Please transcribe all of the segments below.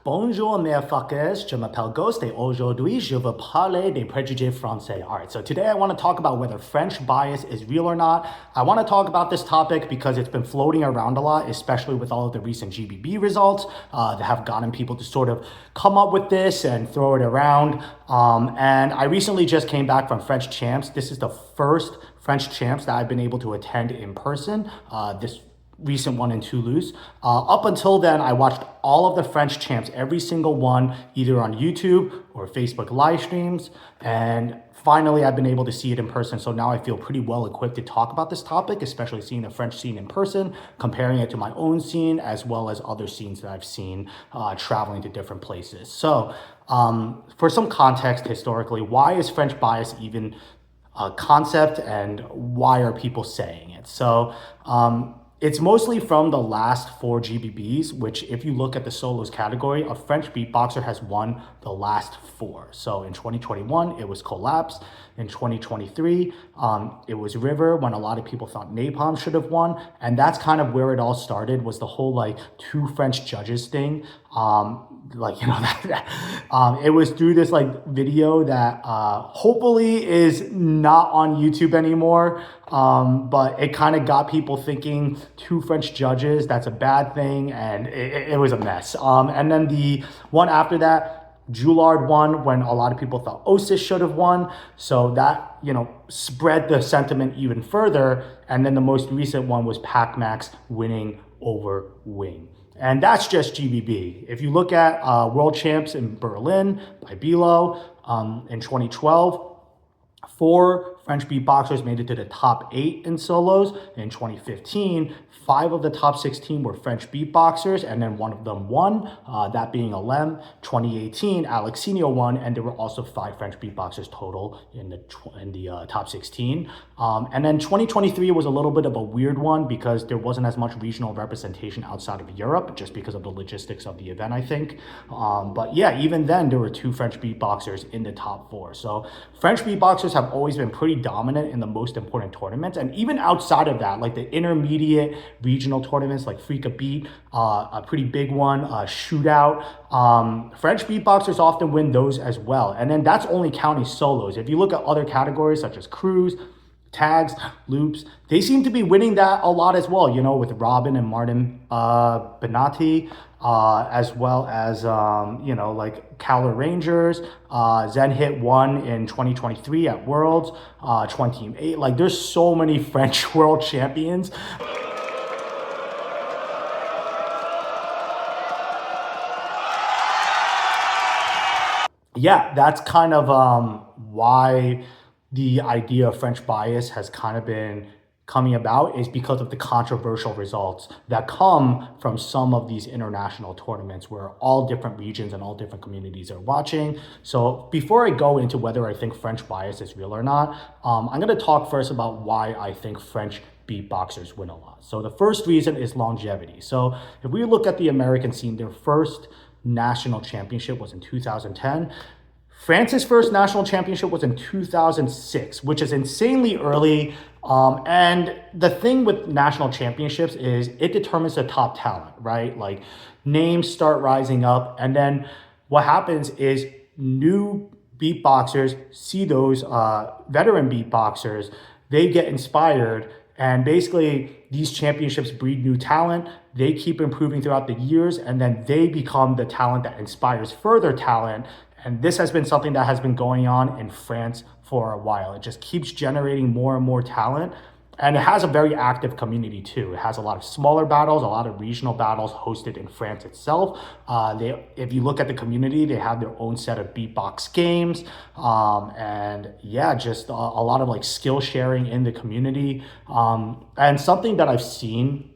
Bonjour, merefuckers. Je m'appelle Ghost et aujourd'hui, je veux parler des préjugés français. All right, so today I want to talk about whether French bias is real or not. I want to talk about this topic because it's been floating around a lot, especially with all of the recent GBB results that have gotten people to sort of come up with this and throw it around. And I recently just came back from French Champs. This is the first French Champs that I've been able to attend in person. This recent one in Toulouse. Up until then, I watched all of the French champs, every single one, either on YouTube or Facebook live streams. And finally, I've been able to see it in person. So now I feel pretty well equipped to talk about this topic, especially seeing the French scene in person, comparing it to my own scene, as well as other scenes that I've seen traveling to different places. So for some context historically, why is French bias even a concept and why are people saying it? So it's mostly from the last 4 GBBs, which if you look at the solos category, a French beatboxer has won the last 4. So in 2021, it was Collapse. In 2023, it was River, when a lot of people thought Napalm should have won. And that's kind of where it all started, was the whole like 2 French judges thing. It was through this like video that hopefully is not on YouTube anymore. But it kind of got people thinking 2 French judges, that's a bad thing. And it was a mess. And then the one after that, Joulard won when a lot of people thought Osis should have won. So that, spread the sentiment even further. And then the most recent one was Pac Max winning over Wing. And that's just GBB. If you look at World Champs in Berlin by Bilo in 2012, 4 French beatboxers made it to the top 8 in solos. In 2015, 5 of the top 16 were French beatboxers, and then one of them won, that being Alem. 2018, Alexinho won, and there were also 5 French beatboxers total in the top 16. And then 2023 was a little bit of a weird one because there wasn't as much regional representation outside of Europe, just because of the logistics of the event, I think. But yeah, even then, there were 2 French beatboxers in the top 4. So French beatboxers have always been pretty dominant in the most important tournaments, and even outside of that, like the intermediate regional tournaments like Freak a Beat, a pretty big one, Shootout. French beatboxers often win those as well, and then that's only counting solos. If you look at other categories such as crews, tags, loops, they seem to be winning that a lot as well, with Robin and Martin Benatti, as well as, like Cowler Rangers. Zen Hit won in 2023 at Worlds, 28. Like, there's so many French world champions. Yeah, that's kind of why the idea of French bias has kind of been coming about, is because of the controversial results that come from some of these international tournaments where all different regions and all different communities are watching. So before I go into whether I think French bias is real or not, I'm going to talk first about why I think French beatboxers win a lot. So the first reason is longevity. So if we look at the American scene, their first national championship was in 2010. France's first national championship was in 2006, which is insanely early. And the thing with national championships is it determines the top talent, right? Like, names start rising up. And then what happens is new beatboxers see those veteran beatboxers, they get inspired. And basically, these championships breed new talent. They keep improving throughout the years, and then they become the talent that inspires further talent. And this has been something that has been going on in France for a while. It just keeps generating more and more talent. And it has a very active community too. It has a lot of smaller battles, a lot of regional battles hosted in France itself. If you look at the community, they have their own set of beatbox games. And yeah, just a lot of like skill sharing in the community. And something that I've seen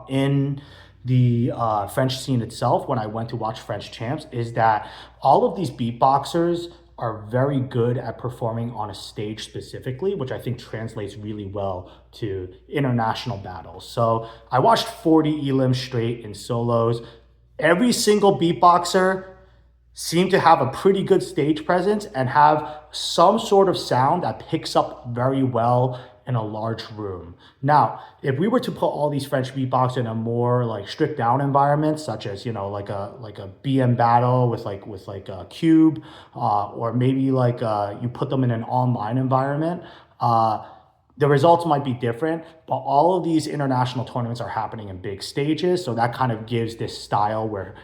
in the French scene itself when I went to watch French Champs is that all of these beatboxers are very good at performing on a stage specifically, which I think translates really well to international battles. So I watched 40 elims straight in solos. Every single beatboxer seemed to have a pretty good stage presence and have some sort of sound that picks up very well in a large room. Now, if we were to put all these French beatboxers in a more like stripped down environment, such as, you know, like a BM battle with like a cube, or maybe like you put them in an online environment, the results might be different, but all of these international tournaments are happening in big stages. So that kind of gives this style where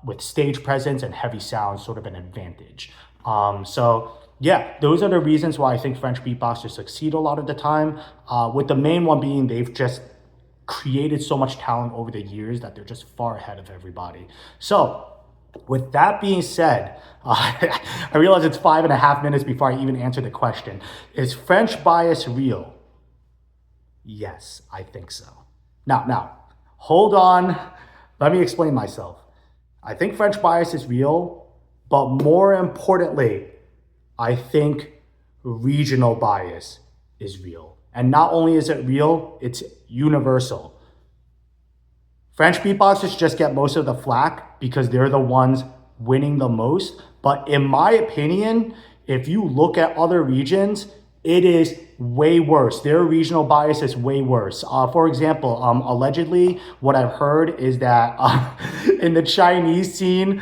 with stage presence and heavy sound sort of an advantage. So yeah, those are the reasons why I think French beatboxers succeed a lot of the time, with the main one being they've just created so much talent over the years that they're just far ahead of everybody. So with that being said, I realize it's 5.5 minutes before I even answer the question. Is French bias real? Yes, I think so. Now, hold on. Let me explain myself. I think French bias is real, but more importantly, I think regional bias is real. And not only is it real, it's universal. French beatboxers just get most of the flack because they're the ones winning the most. But in my opinion, if you look at other regions, it is way worse. Their regional bias is way worse. For example, allegedly, what I've heard is that in the Chinese scene,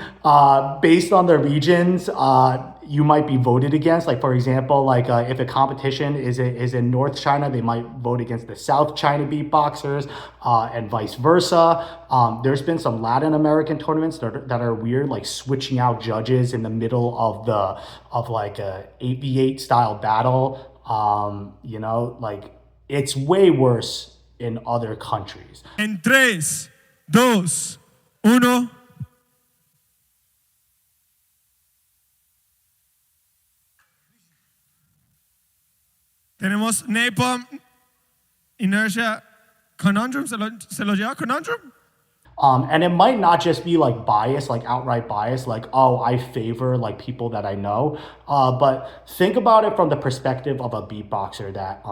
based on the regions, you might be voted against. Like, for example, like if a competition is in North China, they might vote against the South China beatboxers, and vice versa. There's been some Latin American tournaments that are weird, like switching out judges in the middle of like a 8v8 style battle. You know, like it's way worse in other countries. En 3, 2, 1. Tenemos napalm, inertia, conundrum. ¿Se lo llama conundrum? And it might not just be like bias, like outright bias, like, oh, I favor like people that I know. But think about it from the perspective of a beatboxer that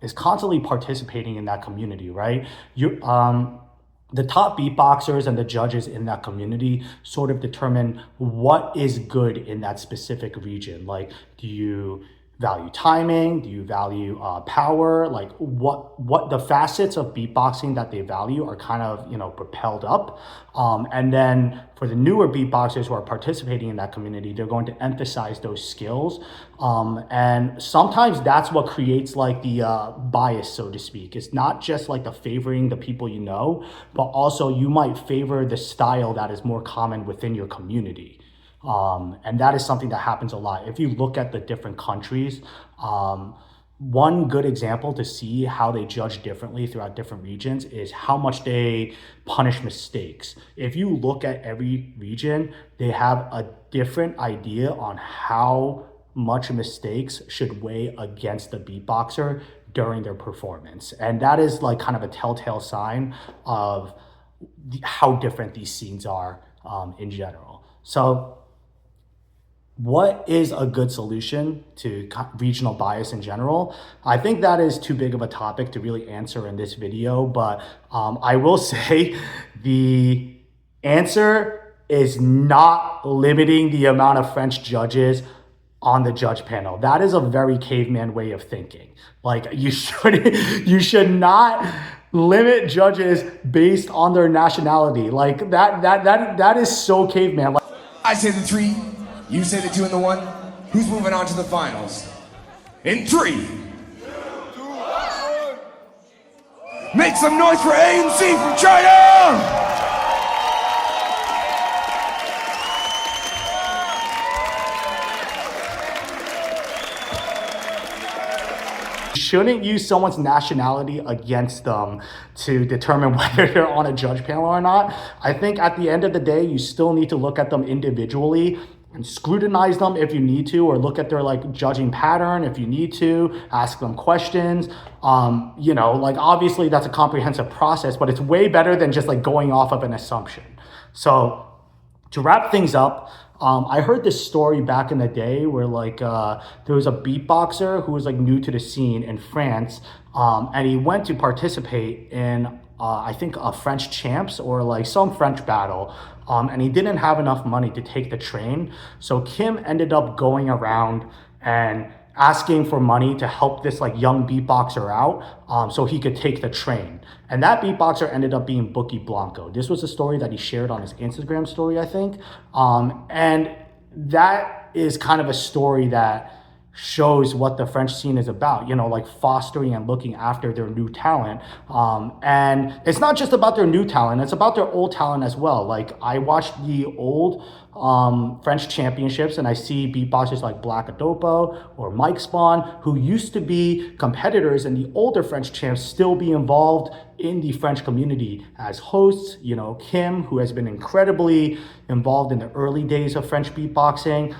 is constantly participating in that community, right? The top beatboxers and the judges in that community sort of determine what is good in that specific region. Like, do you value timing? Do you value power? Like what the facets of beatboxing that they value are kind of, you know, propelled up. And then for the newer beatboxers who are participating in that community, they're going to emphasize those skills. And sometimes that's what creates like the bias, so to speak. It's not just like the favoring the people you know, but also you might favor the style that is more common within your community. And that is something that happens a lot. If you look at the different countries, one good example to see how they judge differently throughout different regions is how much they punish mistakes. If you look at every region, they have a different idea on how much mistakes should weigh against the beatboxer during their performance. And that is like kind of a telltale sign of how different these scenes are in general. So what is a good solution to regional bias in general? I think that is too big of a topic to really answer in this video, but I will say the answer is not limiting the amount of French judges on the judge panel. That is a very caveman way of thinking. Like you should not limit judges based on their nationality. Like that is so caveman. Like, I say the 3, you say the 2 and the 1. Who's moving on to the finals? In 3, 2, 1. Make some noise for ANC from China! Shouldn't use someone's nationality against them to determine whether they're on a judge panel or not. I think at the end of the day, you still need to look at them individually and scrutinize them if you need to, or look at their like judging pattern if you need to, ask them questions. You know, like obviously that's a comprehensive process, but it's way better than just like going off of an assumption. So to wrap things up, I heard this story back in the day where like there was a beatboxer who was like new to the scene in France, and he went to participate in I think a French champs or like some French battle, and he didn't have enough money to take the train. So Kim ended up going around and asking for money to help this like young beatboxer out, so he could take the train. And that beatboxer ended up being Bookie Blanco. This was a story that he shared on his Instagram story, I think. And that is kind of a story that shows what the French scene is about, you know, like fostering and looking after their new talent. And it's not just about their new talent, it's about their old talent as well. Like I watched the old French championships and I see beatboxers like Black Adopo or Mike Spawn, who used to be competitors in the older French champs, still be involved in the French community as hosts. You know, Kim, who has been incredibly involved in the early days of French beatboxing,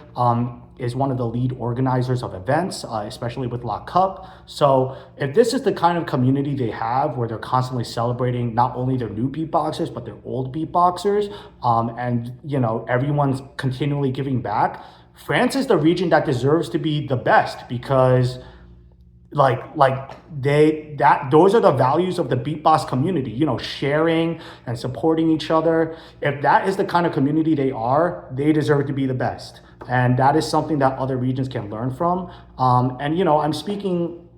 is one of the lead organizers of events, especially with La Cup. So if this is the kind of community they have where they're constantly celebrating not only their new beatboxers, but their old beatboxers, and you know, everyone's continually giving back, France is the region that deserves to be the best, because those are the values of the beatbox community, you know, sharing and supporting each other. If that is the kind of community they are, they deserve to be the best. And that is something that other regions can learn from. And, you know, I'm speaking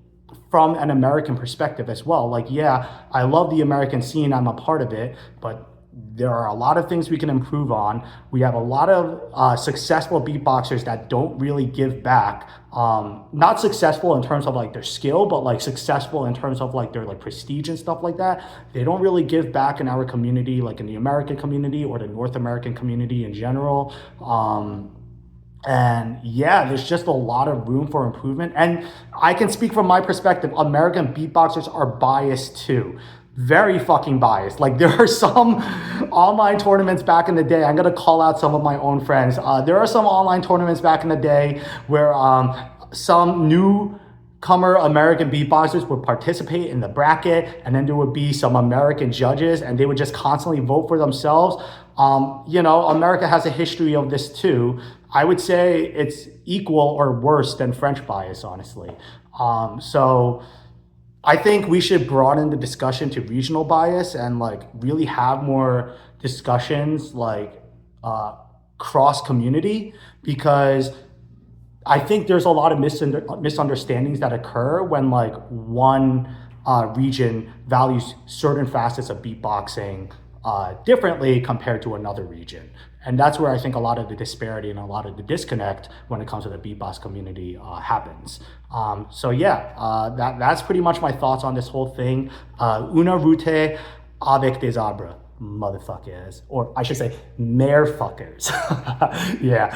from an American perspective as well. Like, yeah, I love the American scene. I'm a part of it, but there are a lot of things we can improve on. We have a lot of successful beatboxers that don't really give back. Not successful in terms of like their skill, but like successful in terms of like their like prestige and stuff like that. They don't really give back in our community, like in the American community or the North American community in general. And yeah, there's just a lot of room for improvement. And I can speak from my perspective, American beatboxers are biased too. Very fucking biased. Like there are some online tournaments back in the day. I'm gonna call out some of my own friends. There are some online tournaments back in the day where some newcomer American beatboxers would participate in the bracket, and then there would be some American judges, and they would just constantly vote for themselves. You know, America has a history of this too. I would say it's equal or worse than French bias, honestly. So I think we should broaden the discussion to regional bias and like really have more discussions like cross community, because I think there's a lot of misunderstandings that occur when like one region values certain facets of beatboxing differently compared to another region. And that's where I think a lot of the disparity and a lot of the disconnect when it comes to the beatbox community happens. So yeah, that's pretty much my thoughts on this whole thing. Una route avec des arbres, motherfuckers. Or I should say, merefuckers. Yeah.